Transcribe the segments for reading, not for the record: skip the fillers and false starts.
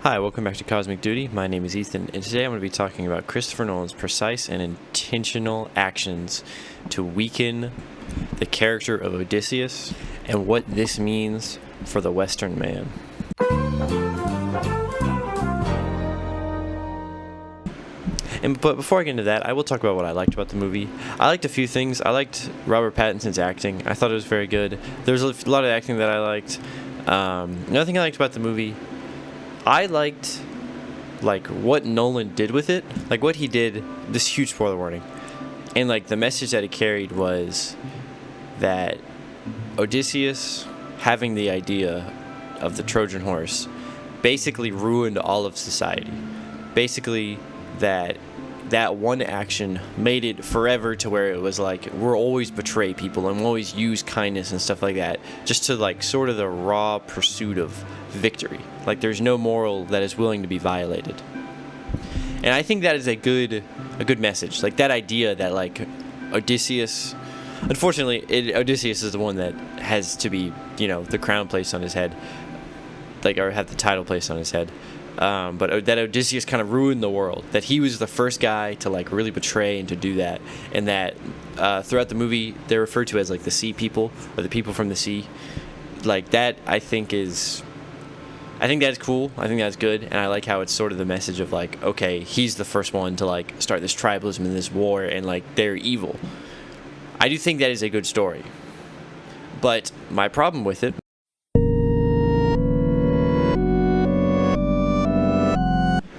Hi, welcome back to Cosmic Duty. My name is Ethan, and today I'm going to be talking about Christopher Nolan's precise and intentional actions to weaken the character of Odysseus and what this means for the Western man. But before I get into that, I will talk about what I liked about the movie. I liked a few things. I liked Robert Pattinson's acting. I thought it was very good. There's a lot of acting that I liked. Another thing I liked about the movie, I liked what Nolan did with it, what he did. This huge spoiler warning, and the message that it carried was that Odysseus having the idea of the Trojan horse basically ruined all of society. Basically, that one action made it forever to where it was we'll always betray people and we'll always use kindness and stuff like that, just to sort of the raw pursuit of victory. There's no moral that is willing to be violated. And I think that is a good message. That idea that Odysseus, unfortunately, Odysseus is the one that has to be, the crown placed on his head, or have the title placed on his head. But that Odysseus kind of ruined the world. That he was the first guy to really betray and to do that, and that throughout the movie they're referred to as the sea people, or the people from the sea. That I think that's cool. I think that's good, and I like how it's sort of the message of okay, he's the first one to start this tribalism and this war, and they're evil. I do think that is a good story, but my problem with it.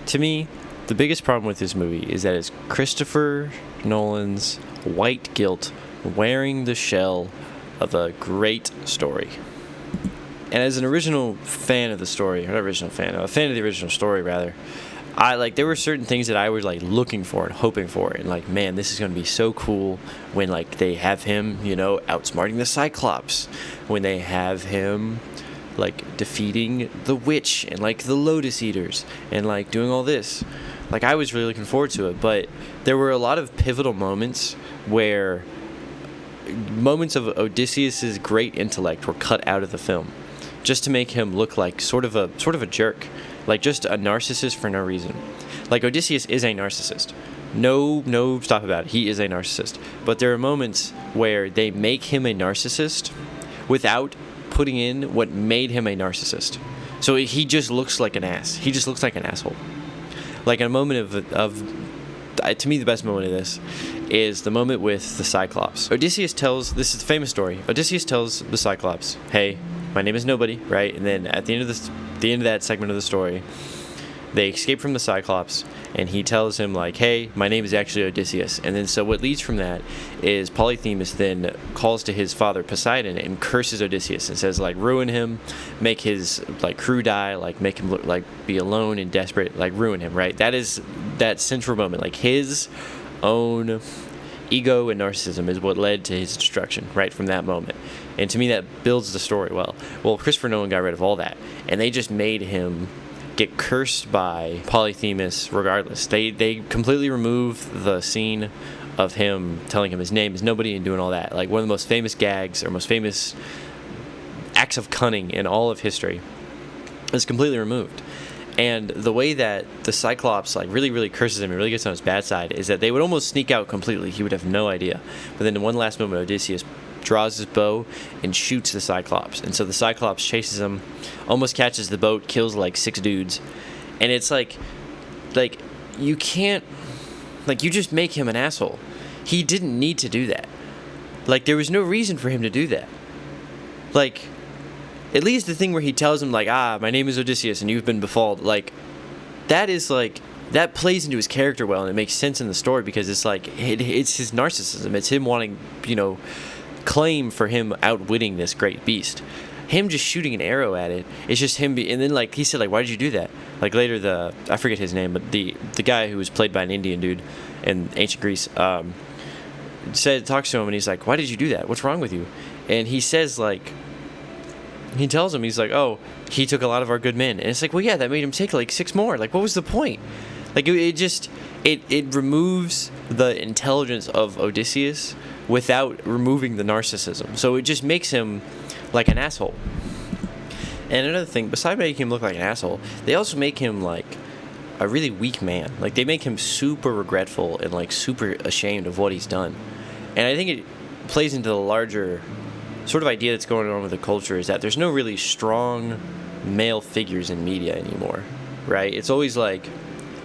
To me, the biggest problem with this movie is that it's Christopher Nolan's white guilt wearing the shell of a great story. And as an original fan of the story, or not original fan, a fan of the original story rather, there were certain things that I was looking for and hoping for, and man, this is going to be so cool when they have him, outsmarting the Cyclops, when they have him defeating the witch and the Lotus Eaters and doing all this. I was really looking forward to it, but there were a lot of pivotal moments where moments of Odysseus's great intellect were cut out of the film just to make him look sort of a jerk, just a narcissist for no reason. Odysseus is a narcissist. No stop about it. He is a narcissist. But there are moments where they make him a narcissist without putting in what made him a narcissist. So he just looks like an ass. He just looks like an asshole. A moment of to me, the best moment of this is the moment with the Cyclops. This is a famous story. Odysseus tells the Cyclops, "Hey, my name is nobody," right? And then at the end of that segment of the story, they escape from the Cyclops, and he tells him "Hey, my name is actually Odysseus." And then so what leads from that is Polyphemus then calls to his father Poseidon and curses Odysseus and says ruin him, make his crew die, make him look be alone and desperate, ruin him, right? That is that central moment. His own ego and narcissism is what led to his destruction, right, from that moment. And to me, that builds the story well. Well, Christopher Nolan got rid of all that, and they just made him get cursed by Polyphemus regardless. They completely remove the scene of him telling him his name is nobody and doing all that. One of the most famous gags or most famous acts of cunning in all of history is completely removed. And the way that the Cyclops really, really curses him and really gets on his bad side is that they would almost sneak out completely. He would have no idea. But then in one last moment, Odysseus draws his bow and shoots the Cyclops. And so the Cyclops chases him, almost catches the boat, kills 6 dudes. And it's you can't, you just make him an asshole. He didn't need to do that. There was no reason for him to do that. At least the thing where he tells him my name is Odysseus and you've been befooled, that is that plays into his character well, and it makes sense in the story because it's it's his narcissism. It's him wanting, claim for him outwitting this great beast. Him just shooting an arrow at it, it's just him and then he said why did you do that? Later I forget his name, but the guy who was played by an Indian dude in ancient Greece talks to him and he's why did you do that? What's wrong with you? And he says he tells him, he's oh, he took a lot of our good men. And it's well, yeah, that made him take 6 more. What was the point? It removes the intelligence of Odysseus without removing the narcissism. So it just makes him an asshole. And another thing, besides making him look like an asshole, they also make him like a really weak man. Like they make him super regretful and like super ashamed of what he's done. And I think it plays into the larger sort of idea that's going on with the culture, is that there's no really strong male figures in media anymore, right? It's always like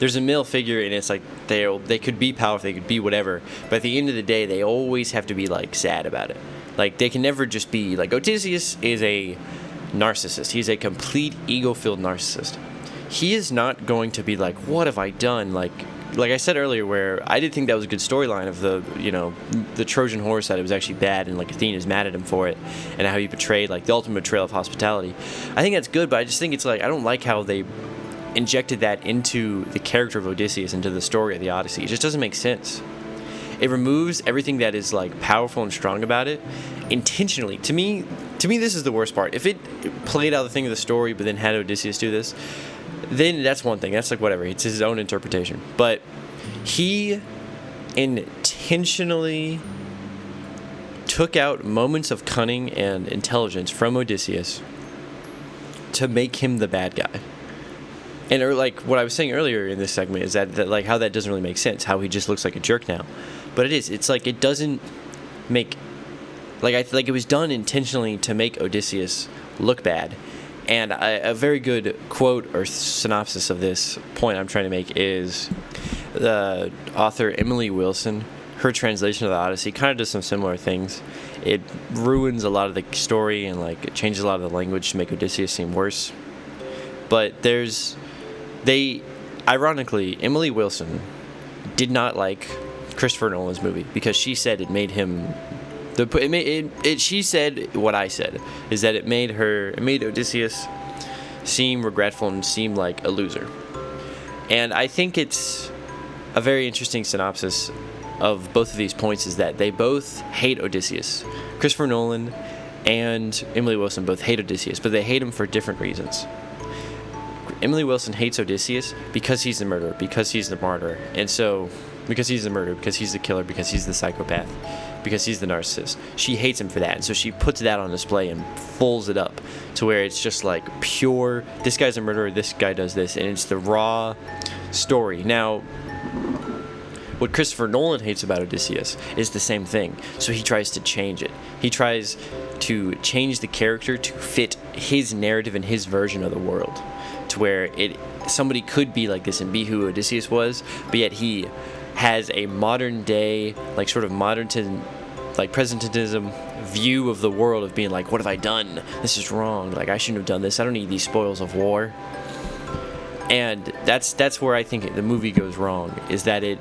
there's a male figure and it's like they could be powerful, they could be whatever, but at the end of the day they always have to be like sad about it. Like they can never just be like, Odysseus is a narcissist. He's a complete ego-filled narcissist. He is not going to be like, what have I done? Like I said earlier, where I did think that was a good storyline of the Trojan horse, that it was actually bad and like Athena is mad at him for it, and how he betrayed, like the ultimate betrayal of hospitality. I think that's good, but I just think it's like, I don't like how they injected that into the character of Odysseus, into the story of the Odyssey. It just doesn't make sense. It removes everything that is like powerful and strong about it intentionally. To me, this is the worst part. If it played out the thing of the story, but then had Odysseus do this, then that's one thing. That's like whatever. It's his own interpretation. But he intentionally took out moments of cunning and intelligence from Odysseus to make him the bad guy. And like what I was saying earlier in this segment is that like how that doesn't really make sense, how he just looks like a jerk now. But it is. It's like it doesn't make, like I like it was done intentionally to make Odysseus look bad. And a very good quote or synopsis of this point I'm trying to make is the author Emily Wilson. Her translation of the Odyssey kind of does some similar things. It ruins a lot of the story and like it changes a lot of the language to make Odysseus seem worse. But ironically, Emily Wilson did not like Christopher Nolan's movie because she said it made him. She said what I said, is that it made Odysseus seem regretful and seem like a loser. And I think it's a very interesting synopsis of both of these points, is that they both hate Odysseus. Christopher Nolan and Emily Wilson both hate Odysseus, but they hate him for different reasons. Emily Wilson hates Odysseus because he's the murderer, because he's the martyr, and so because he's the murderer, because he's the killer, because he's the psychopath, because he's the narcissist. She hates him for that, and so she puts that on display and folds it up to where it's just like pure, this guy's a murderer, this guy does this, and it's the raw story. Now, what Christopher Nolan hates about Odysseus is the same thing, so he tries to change it. He tries to change the character to fit his narrative and his version of the world, to where somebody could be like this and be who Odysseus was, but yet he has a modern day, like sort of like presentism view of the world, of being like, what have I done? This is wrong. Like, I shouldn't have done this. I don't need these spoils of war. And that's where I think the movie goes wrong, is that it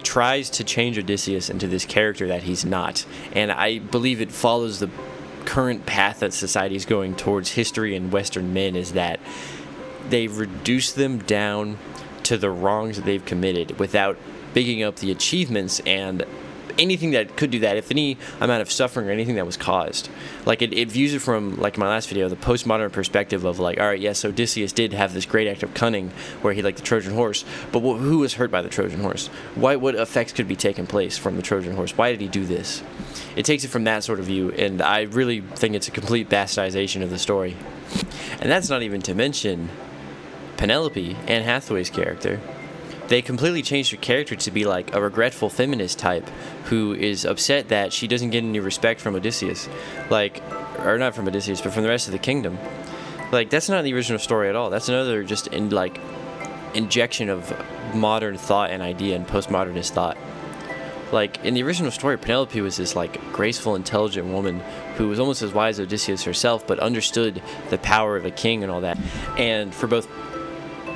tries to change Odysseus into this character that he's not. And I believe it follows the current path that society is going towards history and Western men, is that they reduce them down to the wrongs that they've committed without bigging up the achievements and anything that could do that, if any amount of suffering or anything that was caused. Like it views it from, like in my last video, the postmodern perspective of like, all right, yes, Odysseus did have this great act of cunning where he liked the Trojan horse, but who was hurt by the Trojan horse? What effects could be taken place from the Trojan horse? Why did he do this? It takes it from that sort of view, and I really think it's a complete bastardization of the story. And that's not even to mention Penelope, Anne Hathaway's character. They completely changed her character to be like a regretful feminist type who is upset that she doesn't get any respect from Odysseus. Like, or not from Odysseus, but from the rest of the kingdom. Like, that's not the original story at all. That's another just injection of modern thought and idea and postmodernist thought. Like, in the original story, Penelope was this like graceful, intelligent woman who was almost as wise as Odysseus herself, but understood the power of a king and all that. And for both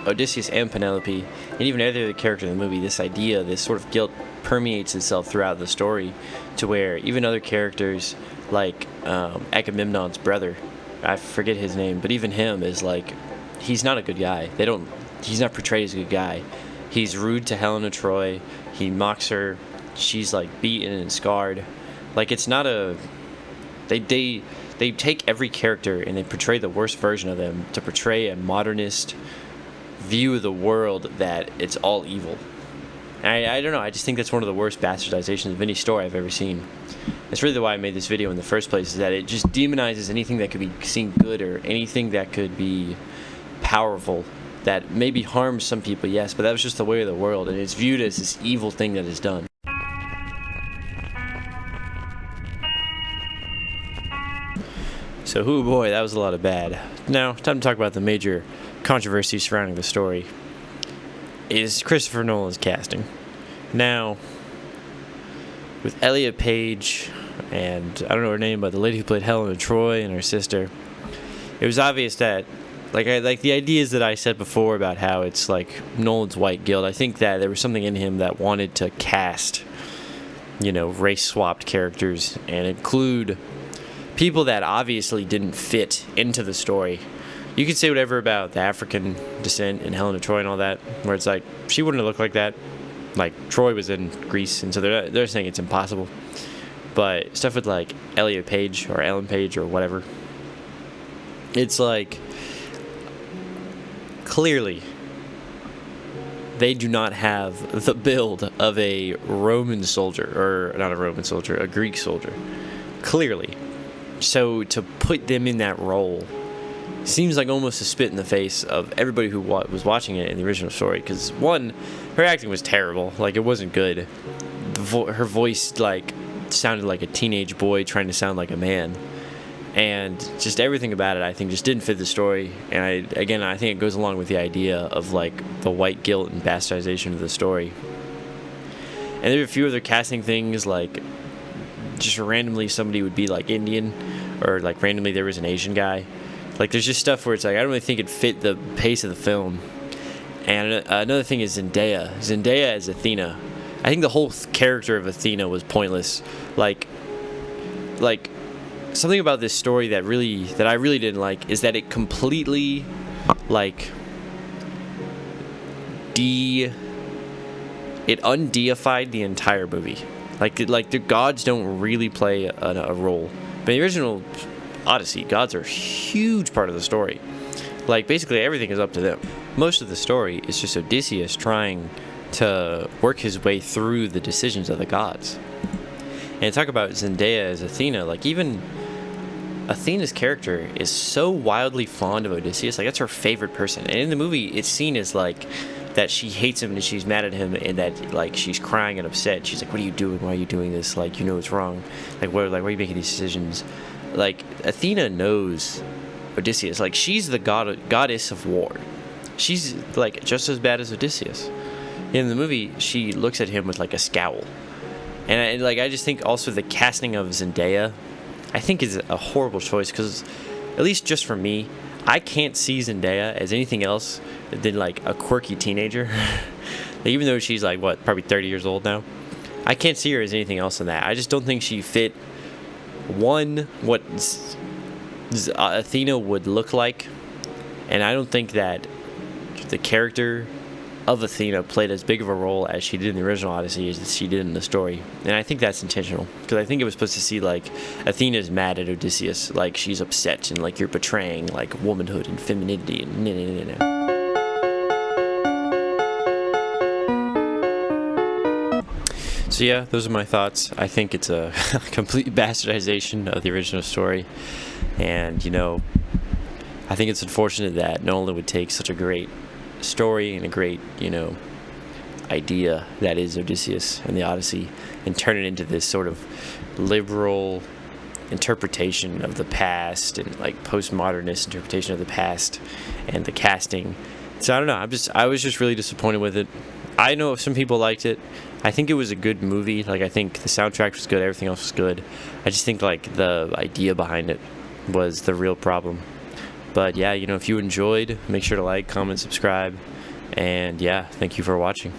Odysseus and Penelope, and even every other character in the movie, this idea, this sort of guilt permeates itself throughout the story, to where even other characters like Agamemnon's brother, I forget his name, but even him is like, he's not a good guy. He's not portrayed as a good guy. He's rude to Helena Troy. He mocks her. She's like beaten and scarred. Like, it's not a. They take every character and they portray the worst version of them to portray a modernist view of the world that it's all evil. I don't know, I just think that's one of the worst bastardizations of any story I've ever seen. That's really why I made this video in the first place, is that it just demonizes anything that could be seen good or anything that could be powerful, that maybe harms some people, yes, but that was just the way of the world, and it's viewed as this evil thing that is done. So, oh boy, that was a lot of bad. Now, time to talk about the major controversy surrounding the story. Is Christoper Nolan's casting. Now, with Elliot Page and I don't know her name, but the lady who played Helena Troy and her sister, it was obvious that like the ideas that I said before about how it's like Nolan's white guilt. I think that there was something in him that wanted to cast, you know, race swapped characters and include people that obviously didn't fit into the story. You could say whatever about the African descent and Helena Troy and all that, where it's like she wouldn't have looked like that. Like Troy was in Greece, and so they're saying it's impossible. But stuff with like Elliot Page or Ellen Page or whatever, it's like clearly they do not have the build of a Roman soldier, or not a Roman soldier, a Greek soldier. Clearly. So to put them in that role seems like almost a spit in the face of everybody who was watching it in the original story. Because one, her acting was terrible. Like, it wasn't good. Her voice, like, sounded like a teenage boy trying to sound like a man. And just everything about it, I think, just didn't fit the story. And I think it goes along with the idea of, like, the white guilt and bastardization of the story. And there are a few other casting things, like just randomly somebody would be like Indian, or like randomly there was an Asian guy. Like there's just stuff where it's like I don't really think it fit the pace of the film. And another thing is Zendaya as Athena. I think the whole character of Athena was pointless. Like something about this story that I really didn't like is that it completely like it undeified the entire movie. Like the gods don't really play a role. But in the original Odyssey, gods are a huge part of the story. Like basically everything is up to them. Most of the story is just Odysseus trying to work his way through the decisions of the gods. And talk about Zendaya as Athena, like even Athena's character is so wildly fond of Odysseus. Like that's her favorite person. And in the movie, it's seen as like that she hates him and she's mad at him, and that like she's crying and upset. She's like, "What are you doing? Why are you doing this? Like, you know it's wrong. Like, why are you making these decisions?" Like Athena knows Odysseus. Like she's the goddess of war. She's like just as bad as Odysseus. In the movie, she looks at him with like a scowl. And I just think also the casting of Zendaya, I think is a horrible choice, because at least just for me, I can't see Zendaya as anything else than like a quirky teenager. Like, even though she's like what, probably 30 years old now, I can't see her as anything else than that. I just don't think she fit what Athena would look like, and I don't think that the character of Athena played as big of a role as she did in the original Odyssey as she did in the story. And I think that's intentional, because I think it was supposed to see like Athena's mad at Odysseus, like she's upset and like you're betraying like womanhood and femininity and So yeah, those are my thoughts. I think it's a complete bastardization of the original story, and you know, I think it's unfortunate that Nolan would take such a great story and a great, you know, idea that is Odysseus and the Odyssey and turn it into this sort of liberal interpretation of the past and like postmodernist interpretation of the past and the casting. So I don't know, I was just really disappointed with it. I know some people liked it. I think it was a good movie. Like I think the soundtrack was good, everything else was good. I just think like the idea behind it was the real problem. But yeah, you know, if you enjoyed, make sure to like, comment, subscribe, and yeah, thank you for watching.